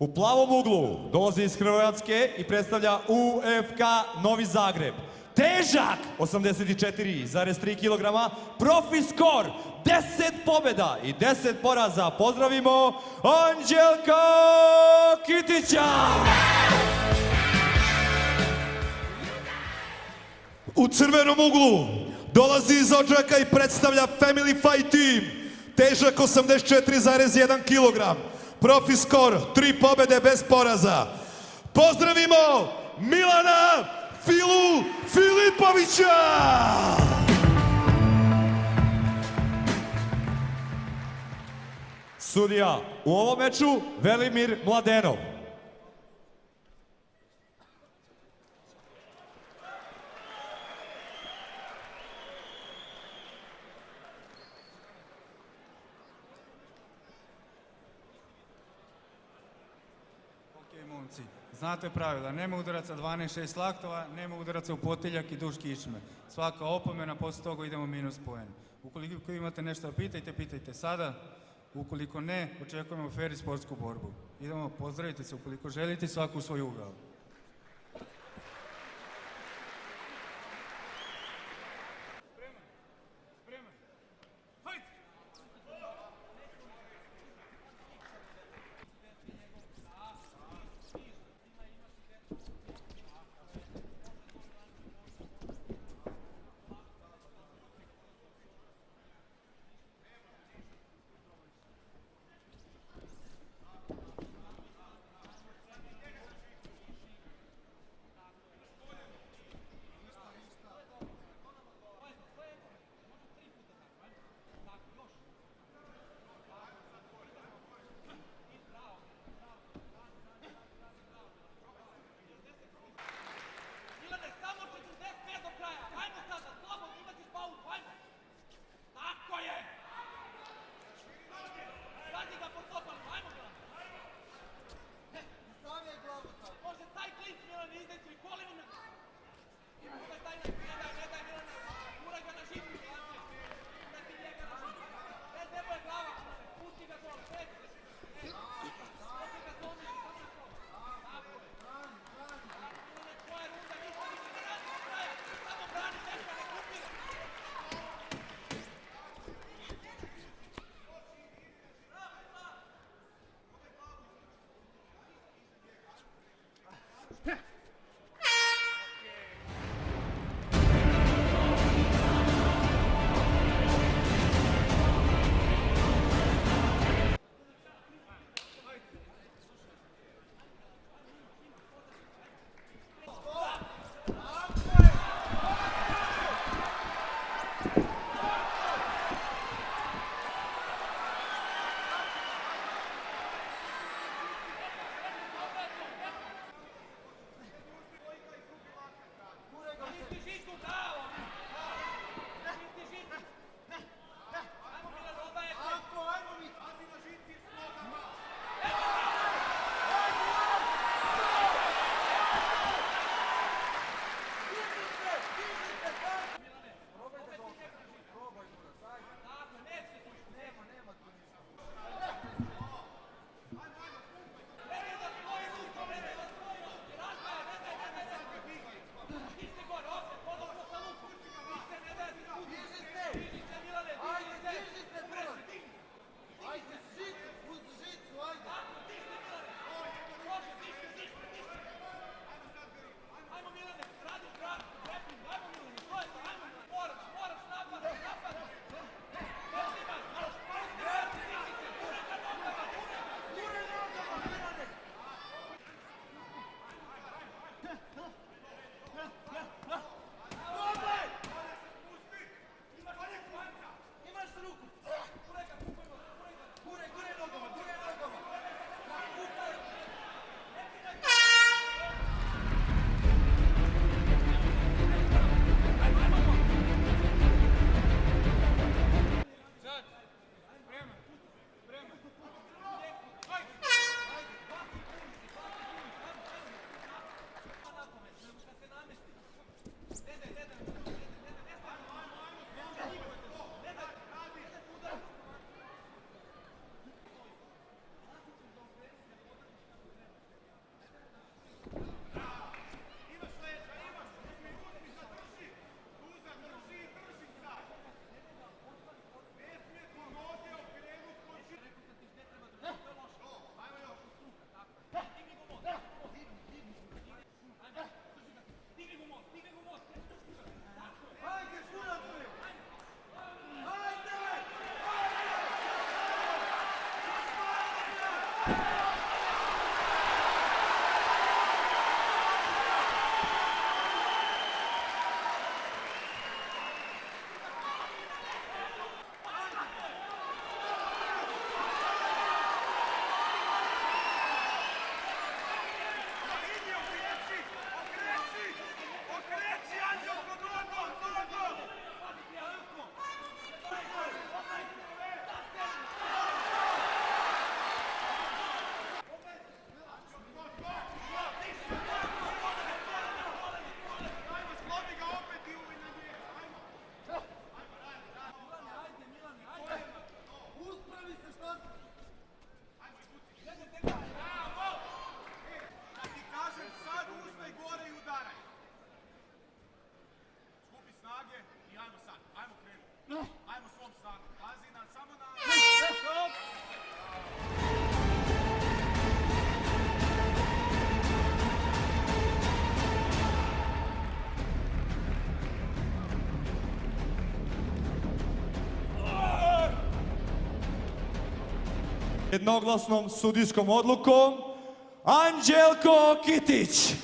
U plavom uglu dolazi iz Hrvatske i predstavlja UFK Novi Zagreb. Težak 84,3 kg, profi skor 10 pobjeda i 10 poraza. Pozdravimo Anđelka Kitića! U crvenom uglu dolazi iz Odžaka i predstavlja Family Fight Team. Težak 84,1 kg. Profi skor, 3 pobjede bez poraza. Pozdravimo Milana Filu Filipovića! Sudija u ovom meču Velimir Mladenov. Momci, znate pravila, nema udaraca 12-6 laktova, nema udaraca u potiljak i duž kičme. Svaka opomena, posle toga idemo minus poen. Ukoliko imate nešto da pitajte, pitajte sada. Ukoliko ne, očekujemo fair i sportsku borbu. Idemo, pozdravite se ukoliko želite, svaku u svoj ugao. Jednoglasnom sudijskom odlukom Anđelko Kitić